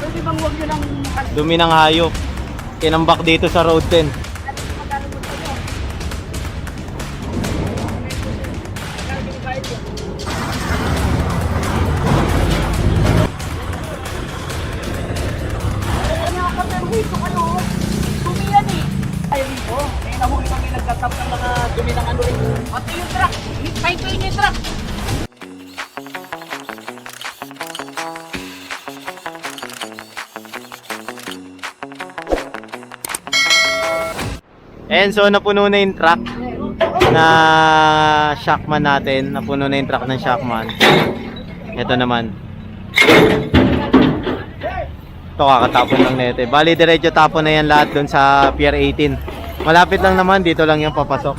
Pwede bang huwag nyo ng... Dumi ng hayop. Kinambak dito sa road 10. Nahuli kami nagtatap ng mga dumi ng ano rin. Pati yung truck, hintay-tay niya yung truck. And so napuno na yung truck na Shockman natin. Napuno na yung truck ng Shockman. Ito naman. Ito kakatapon lang nito. Bali diretso tapon na yan lahat dun sa Pier 18. Malapit lang naman, dito lang yung papasok.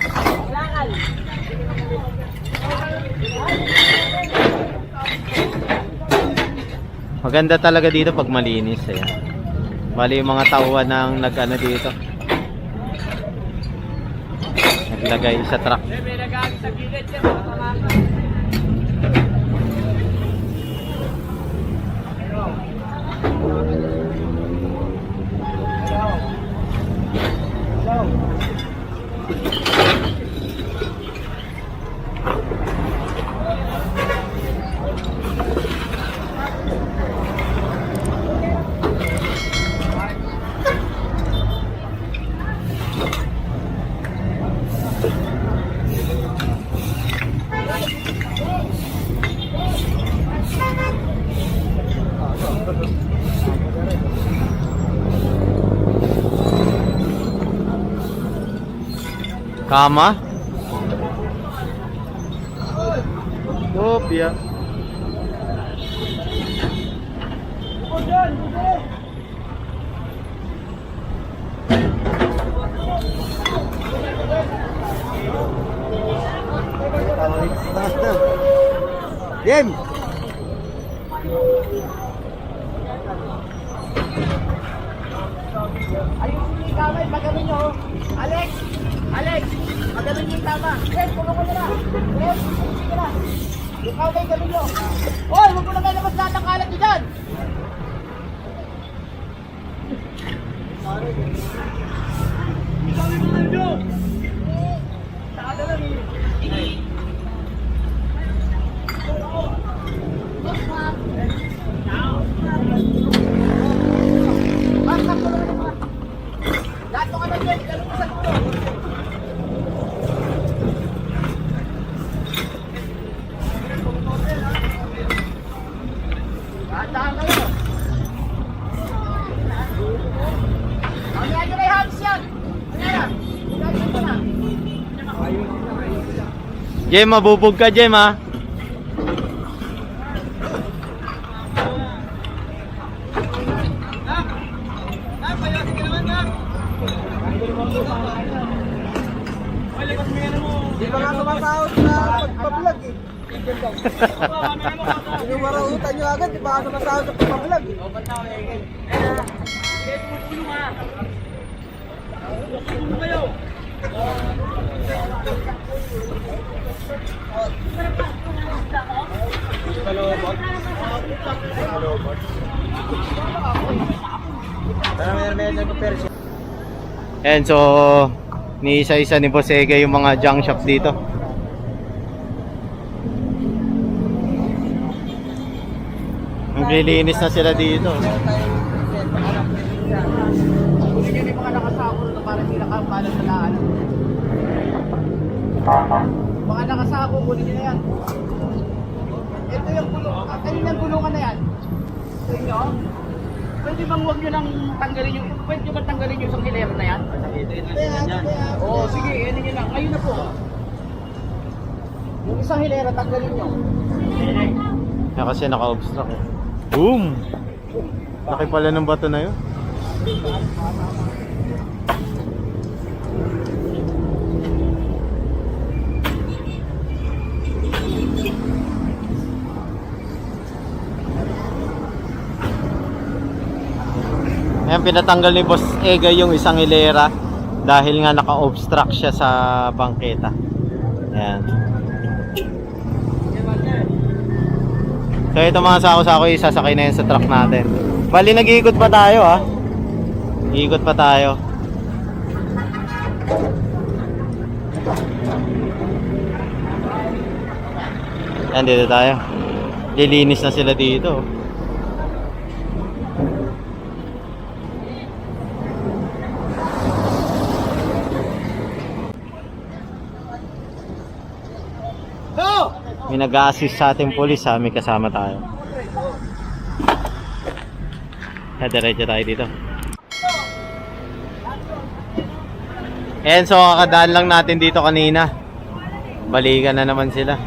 Maganda talaga dito pag malinis. Ayan. Bali yung mga tauhan ng nag-ano dito. Naglagay sa truck. Kama? Kopya. Game. Ayun yung kamay, magaling nyo. Alex! Alex! Magaling yung tama. Red, puno ko nila. Red, puno ko nila. Yung kamay, galing nyo. Hoy, huwag mo na kayo labas lahat ng kalat nyo dyan. Isang mga nyo. Saka lang eh. Lato ka na dyan, ganun mo sa dulo. Dahan kayo. Mamaya nyo na yung hams yan. Mamaya na. Mamaya ko na. Jem, mabubog ka Jem ha. Di ba nga sumasahod na pagpa-vlog eh? Inumarautan nyo agad, di ba nga sumasahod sa pagpa-vlog eh? Ba't na ako egin? Kaya tumutulong ha! Tumutulong kayo! And so ni isa-isa ni Boss Ege yung mga junk shop dito. Naglilinis na sila dito. Kunin nyo yung mga nakasako na parang hindi nakapalan sa laan. Mga nakasako, kunin nyo na yan. Ito yung gulungan. Ayun yung gulungan na yan. Ito nyo. Pwede bang huwag nyo nang tanggalin yung... Pwede nyo ba tanggalin yung isang hilera na yan? Oo, sige, yan nyo lang. Ngayon na po. Yung isang hilera, tanggalin nyo. Yan kasi naka-obstruct eh. Boom! Laki pala ng bato na yun. Ayan, pinatanggal ni Boss Ega yung isang hilera dahil nga naka-obstruct siya sa bangketa. Ayan. So ito mga sako-sako isasakay na yun sa truck natin. Bali nag-iikot pa tayo ha. Iikot pa tayo. Yan, dito tayo. Lilinis na sila dito. Go! May nag-a-assist sa ating pulis ha. May kasama tayo. Diretso tayo dito. And so kakadaan lang natin dito kanina. Balikan na naman sila.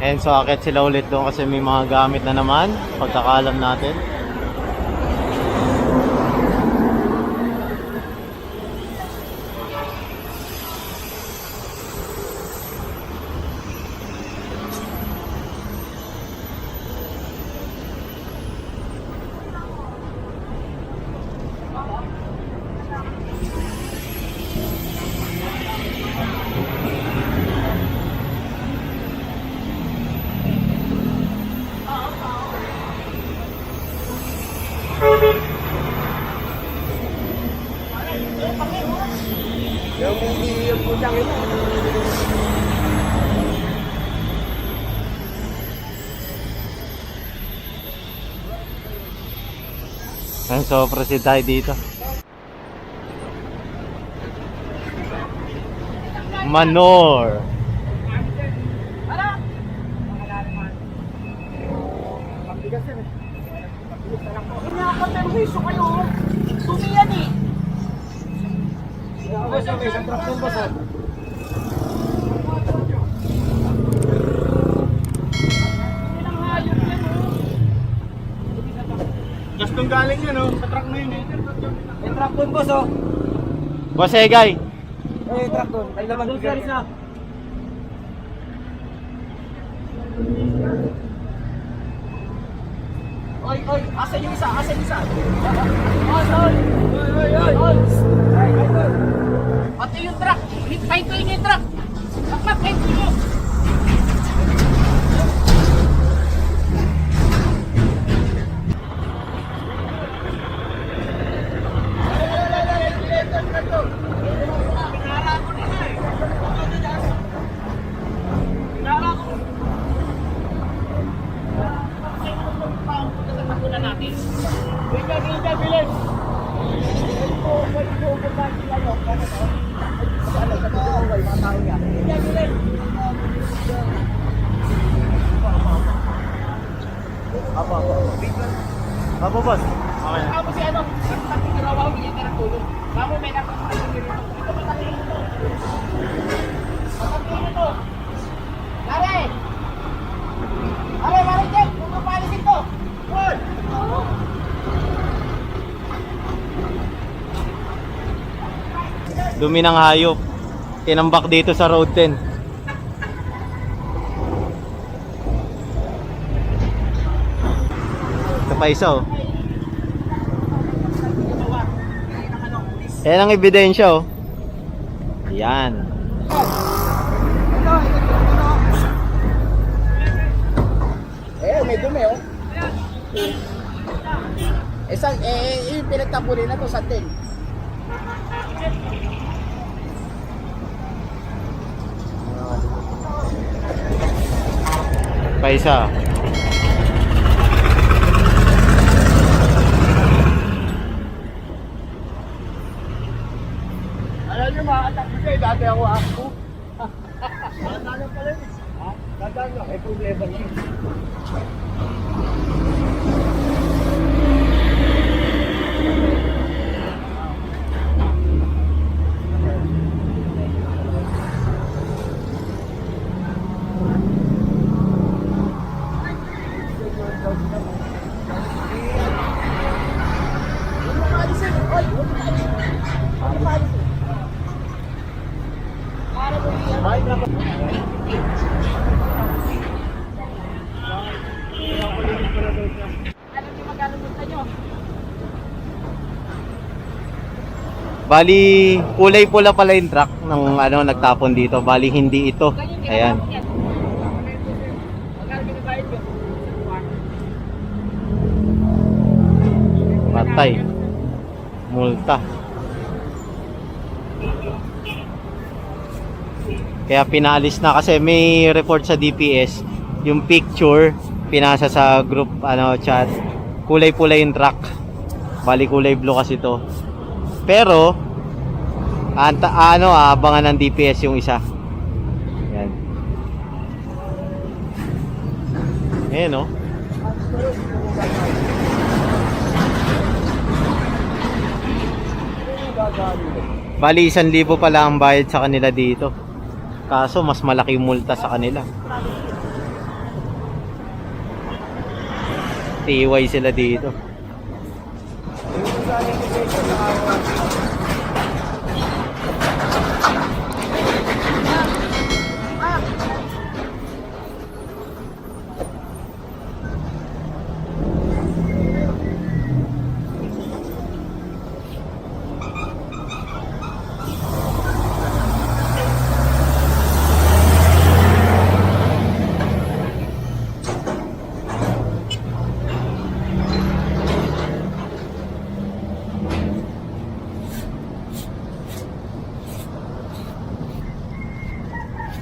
And so akit sila ulit doon kasi may mga gamit na naman pagkakalam natin. Yung putang ina. And so proceed tayo dito. Manor. Pinakaperwiso kayo. Tumiyan eh. Isang truck doon, boss. Gastong galing yan, oh. Sa truck na yun, eh. May truck doon, boss, oh. Boss Egay. Truck doon. Ay, laman doon, sir. Oy, oy, asan yung isa? Asan yung isa? Oy, oy. Pati yung truck. Pahintuin yung truck. Bakit pahintuin mo? Apo boss. Okay. Ako si ano, takot ginawa ko hindi na tulong. Bako may nakakasal dito. Patayin ito. Pare! Pare, check! Kung mapalisin to! Hoy! Dumi ng hayop. Tinambak dito sa Road 10. Ito pa isa oh. Yan ang ebidensya oh. Yan. May dumi oh. Yung pinagtapunin na to sa tin. Pa isa. Alam niyo mga atak ko kayo, dati ako. Dadaan pala yun. Dadaan lang, may problema niya. Alam niyo magkano punta nyo? Bali, kulay pula pala yung truck ng ano nagtapon dito. Bali, hindi ito. Ayan. Magkano binabayad nyo? Patay. Multa. Kaya pinalis na kasi may report sa DPS. Yung picture pinasa sa group ano chat. Kulay-pula yung truck. Bali kulay blue kasi to. Pero abangan ng DPS yung isa. Yan. Ayan no. Bali 1,000 pala ang bayad sa kanila dito. Kaso mas malaki yung multa sa kanila. TY sila dito.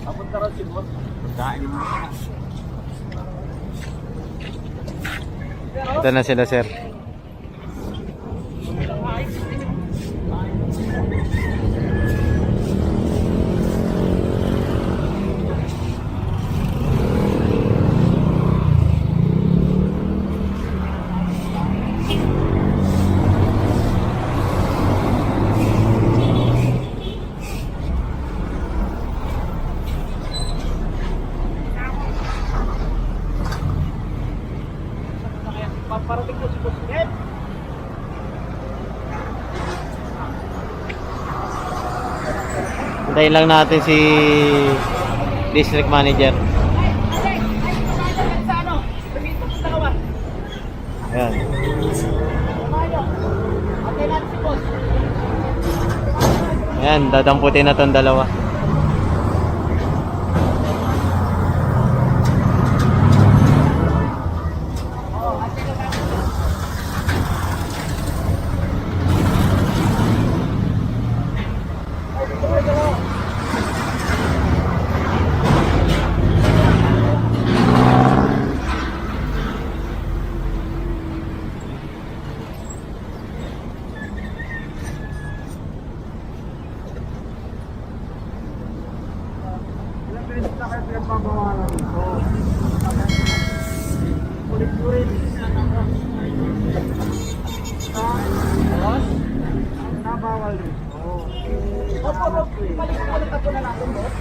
Papunta rin si boss. Kain mo. Ito na sila sir. Paparating ko si Boss Red. Hintayin lang natin si district manager. Sa ano? Pagkita sa kawan. Ayan. Kumayo. Antay natin si Boss. Ayan, dadamputin na tong dalawa. Ilang beses na kayo pinagbabawalan dito? Ulit-ulit. Boss? Nabawal dito. Opo, balik ako na natin, Boss.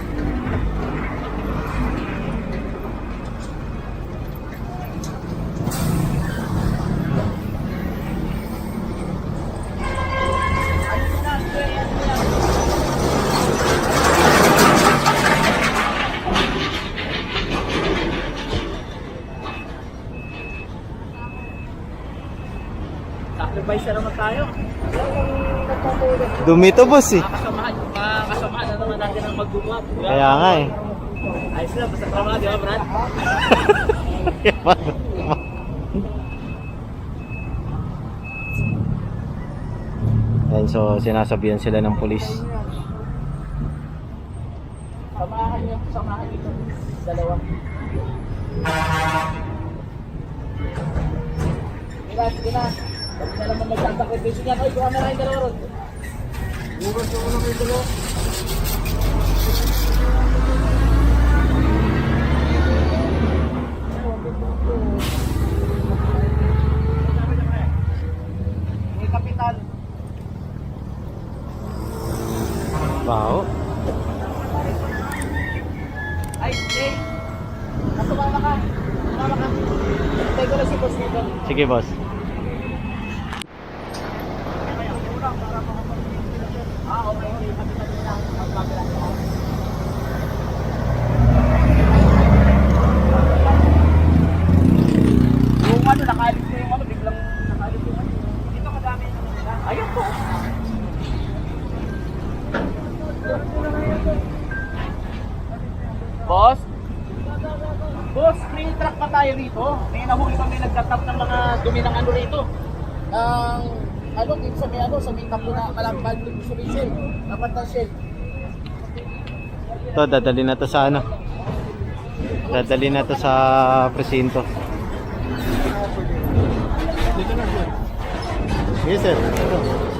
Sacrifice na naman tayo. Dumi to boss eh. Kasamahan na naman natin ang magbubuhat. Kaya nga eh. Ayos na, basta trabaho, di ba, Brad? Ayan, so sinasabihan sila ng pulis. Samahan niyo ito. Dalawa. Sige na. Pag na naman magsasakripisyo niyan, oy, kuha na lang yung dalawa ron. Bukas na ulang may dalo. May kapital. Wow. Ay, Jay. Nasumama ka. Sumama ka. Hintay ko lang si Boss nito. Sige boss. Okay. Kapital nila. Magpapila. Boss? Boss, may truck pa tayo rito. May nahuli kami nagtatap ng mga dumi ng ano rito. Ano, dito sa may ano, sa may tapo na malambal dito sa may shell. Dapat ng shell. Ito, dadali na to sa ano. Dadali na to sa presinto. Dito na, sir. Yes, sir. Ito.